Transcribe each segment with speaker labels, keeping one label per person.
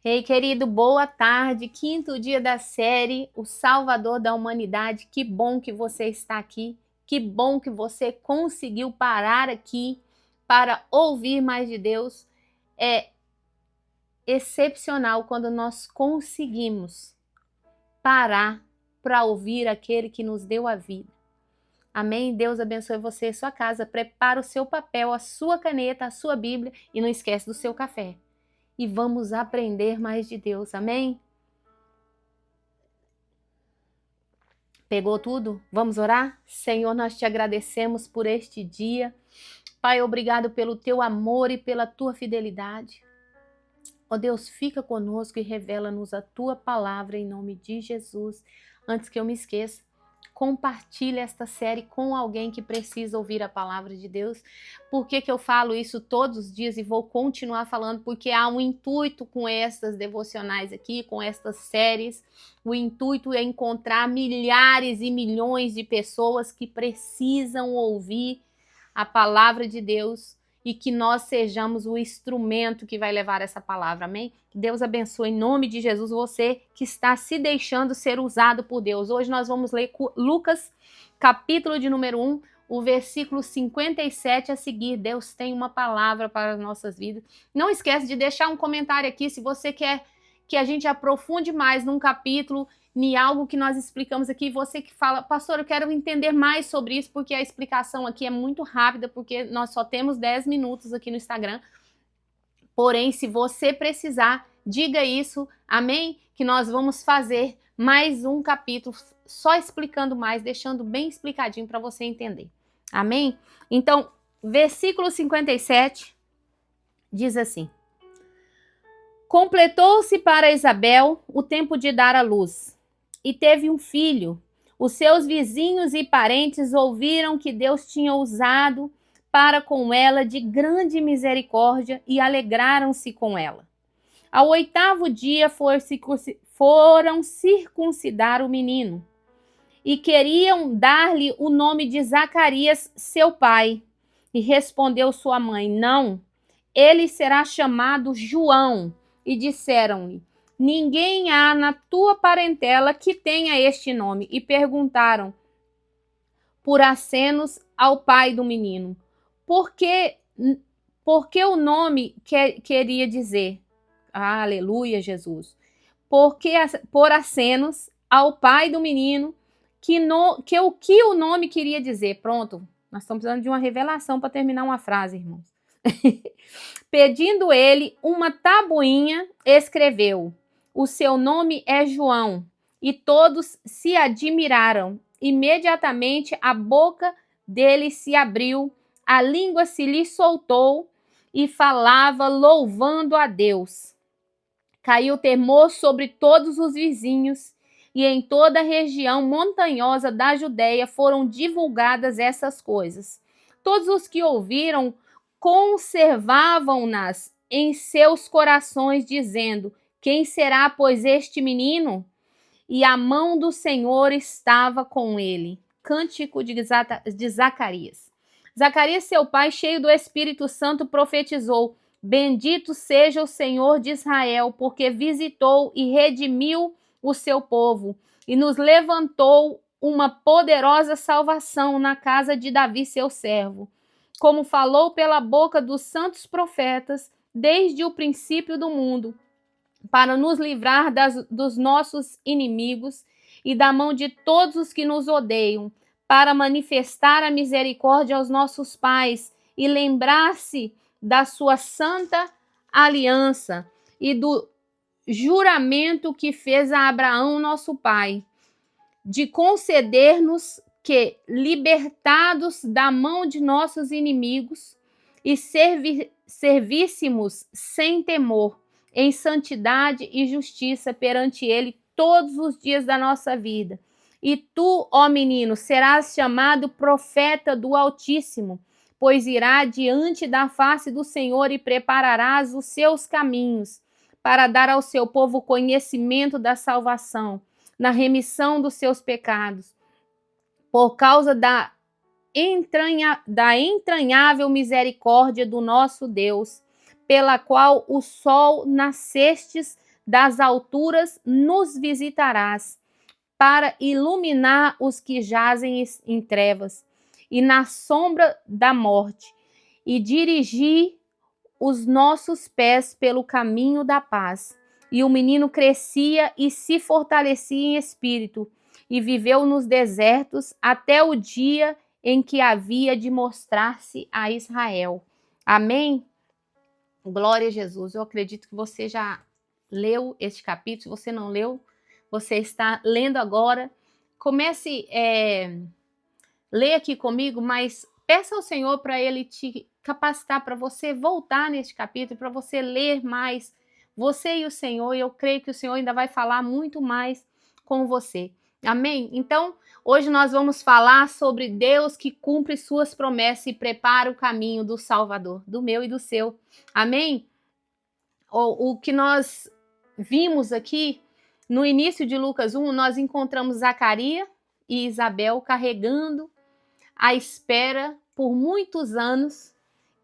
Speaker 1: Ei, querido, boa tarde. Quinto dia da série O Salvador da Humanidade. Que bom que você está aqui. Que bom que você conseguiu parar aqui para ouvir mais de Deus. É excepcional quando nós conseguimos parar para ouvir aquele que nos deu a vida. Amém? Deus abençoe você e sua casa. Prepara o seu papel, a sua caneta, a sua Bíblia e não esquece do seu café. E vamos aprender mais de Deus. Amém? Pegou tudo? Vamos orar? Senhor, nós te agradecemos por este dia. Pai, obrigado pelo teu amor e pela tua fidelidade. Ó Deus, fica conosco e revela-nos a tua palavra em nome de Jesus. Antes que eu me esqueça, compartilhe esta série com alguém que precisa ouvir a palavra de Deus. Por que eu falo isso todos os dias e vou continuar falando? Porque há um intuito com estas devocionais aqui, com estas séries. O intuito é encontrar milhares e milhões de pessoas que precisam ouvir a palavra de Deus e que nós sejamos o instrumento que vai levar essa palavra, amém? Que Deus abençoe em nome de Jesus você que está se deixando ser usado por Deus. Hoje nós vamos ler Lucas, capítulo de número 1, o versículo 57 a seguir. Deus tem uma palavra para as nossas vidas. Não esquece de deixar um comentário aqui se você quer que a gente aprofunde mais num capítulo, em algo que nós explicamos aqui, você que fala, pastor, eu quero entender mais sobre isso, porque a explicação aqui é muito rápida, porque nós só temos 10 minutos aqui no Instagram. Porém, se você precisar, diga isso, amém? Que nós vamos fazer mais um capítulo, só explicando mais, deixando bem explicadinho para você entender, amém? Então, versículo 57 diz assim: completou-se para Isabel o tempo de dar à luz, e teve um filho. Os seus vizinhos e parentes ouviram que Deus tinha usado para com ela de grande misericórdia e alegraram-se com ela. Ao 8º dia foram circuncidar o menino e queriam dar-lhe o nome de Zacarias, seu pai. E respondeu sua mãe: não, ele será chamado João. E disseram-lhe: ninguém há na tua parentela que tenha este nome. E perguntaram por acenos ao pai do menino: por que o nome queria dizer? Aleluia, Jesus. Por acenos ao pai do menino, o que o nome queria dizer? Pronto, nós estamos precisando de uma revelação para terminar uma frase, irmãos. Pedindo ele uma tabuinha, escreveu: o seu nome é João. E todos se admiraram. Imediatamente a boca dele se abriu, a língua se lhe soltou e falava louvando a Deus. Caiu temor sobre todos os vizinhos, e em toda a região montanhosa da Judéia foram divulgadas essas coisas. Todos os que ouviram conservavam-nas em seus corações, dizendo: quem será, pois, este menino? E a mão do Senhor estava com ele. Cântico de Zacarias. Zacarias, seu pai, cheio do Espírito Santo, profetizou: bendito seja o Senhor de Israel, porque visitou e redimiu o seu povo e nos levantou uma poderosa salvação na casa de Davi, seu servo, como falou pela boca dos santos profetas desde o princípio do mundo, para nos livrar dos nossos inimigos e da mão de todos os que nos odeiam, para manifestar a misericórdia aos nossos pais e lembrar-se da sua santa aliança e do juramento que fez a Abraão, nosso pai, de conceder-nos que, libertados da mão de nossos inimigos, e servíssemos sem temor, em santidade e justiça perante ele todos os dias da nossa vida. E tu, ó menino, serás chamado profeta do Altíssimo, pois irá diante da face do Senhor e prepararás os seus caminhos, para dar ao seu povo conhecimento da salvação, na remissão dos seus pecados, por causa da entranhável misericórdia do nosso Deus, pela qual o sol nascestes das alturas nos visitarás, para iluminar os que jazem em trevas e na sombra da morte, e dirigir os nossos pés pelo caminho da paz. E o menino crescia e se fortalecia em espírito, e viveu nos desertos até o dia em que havia de mostrar-se a Israel. Amém? Glória a Jesus. Eu acredito que você já leu este capítulo. Se você não leu, você está lendo agora. Comece ler aqui comigo, mas peça ao Senhor para Ele te capacitar, para você voltar neste capítulo, para você ler mais, você e o Senhor, e eu creio que o Senhor ainda vai falar muito mais com você. Amém? Então, hoje nós vamos falar sobre Deus que cumpre suas promessas e prepara o caminho do Salvador, do meu e do seu. Amém? O que nós vimos aqui, no início de Lucas 1, nós encontramos Zacarias e Isabel carregando a espera por muitos anos,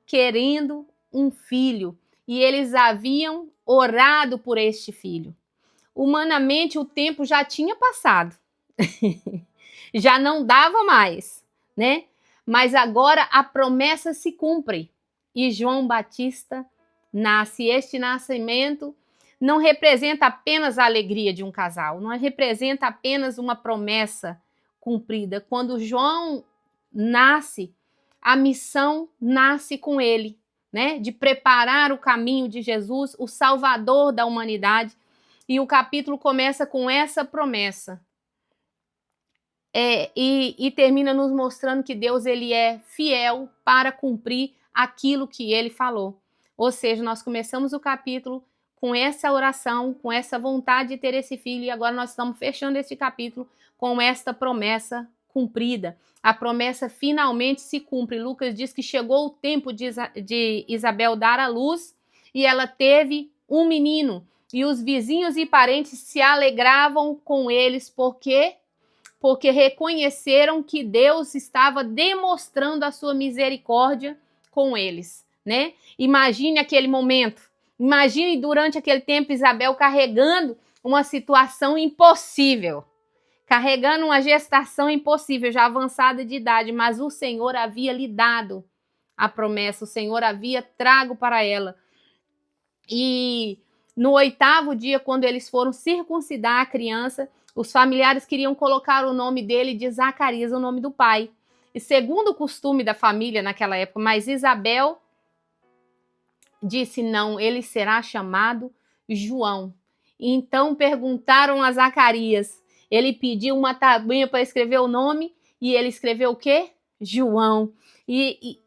Speaker 1: querendo um filho, e eles haviam orado por este filho. Humanamente, o tempo já tinha passado, já não dava mais, né? Mas agora a promessa se cumpre e João Batista nasce. Este nascimento não representa apenas a alegria de um casal, não representa apenas uma promessa cumprida. Quando João nasce, a missão nasce com ele, né? De preparar o caminho de Jesus, o Salvador da humanidade. E o capítulo começa com essa promessa. E termina nos mostrando que Deus ele é fiel para cumprir aquilo que ele falou. Ou seja, nós começamos o capítulo com essa oração, com essa vontade de ter esse filho, e agora nós estamos fechando esse capítulo com esta promessa cumprida. A promessa finalmente se cumpre. Lucas diz que chegou o tempo de Isabel dar à luz e ela teve um menino. E os vizinhos e parentes se alegravam com eles porque reconheceram que Deus estava demonstrando a sua misericórdia com eles, né? Imagine aquele momento. Imagine durante aquele tempo Isabel carregando uma situação impossível. Carregando uma gestação impossível, já avançada de idade, mas o Senhor havia lhe dado a promessa, o Senhor havia trago para ela. E no 8º dia, quando eles foram circuncidar a criança, os familiares queriam colocar o nome dele de Zacarias, o nome do pai. E segundo o costume da família naquela época, mas Isabel disse não, ele será chamado João. E então perguntaram a Zacarias, ele pediu uma tabuinha para escrever o nome e ele escreveu o quê? João. E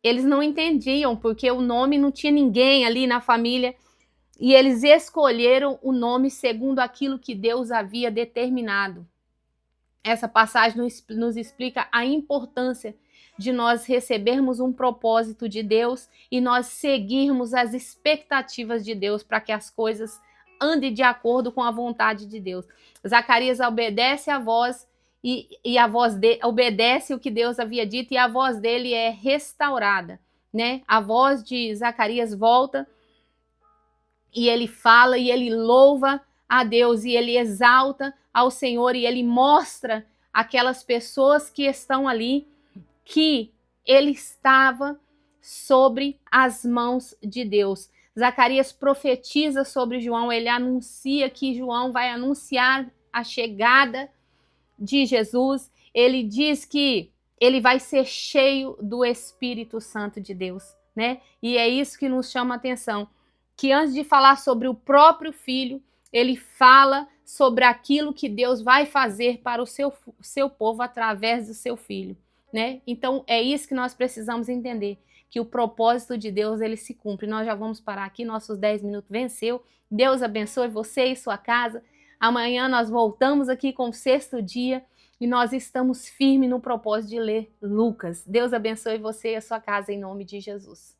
Speaker 1: eles não entendiam porque o nome não tinha ninguém ali na família. E eles escolheram o nome segundo aquilo que Deus havia determinado. Essa passagem nos explica a importância de nós recebermos um propósito de Deus e nós seguirmos as expectativas de Deus para que as coisas andem de acordo com a vontade de Deus. Zacarias obedece a voz e a voz dele obedece o que Deus havia dito e a voz dele é restaurada, né? A voz de Zacarias volta e ele fala e ele louva a Deus e ele exalta ao Senhor e ele mostra aquelas pessoas que estão ali que ele estava sobre as mãos de Deus. Zacarias profetiza sobre João, ele anuncia que João vai anunciar a chegada de Jesus. Ele diz que ele vai ser cheio do Espírito Santo de Deus, né? E é isso que nos chama a atenção, que antes de falar sobre o próprio filho, ele fala sobre aquilo que Deus vai fazer para o seu povo através do seu filho, né? Então é isso que nós precisamos entender, que o propósito de Deus ele se cumpre. Nós já vamos parar aqui, nossos 10 minutos venceu. Deus abençoe você e sua casa. Amanhã nós voltamos aqui com o 6º dia e nós estamos firmes no propósito de ler Lucas. Deus abençoe você e a sua casa em nome de Jesus.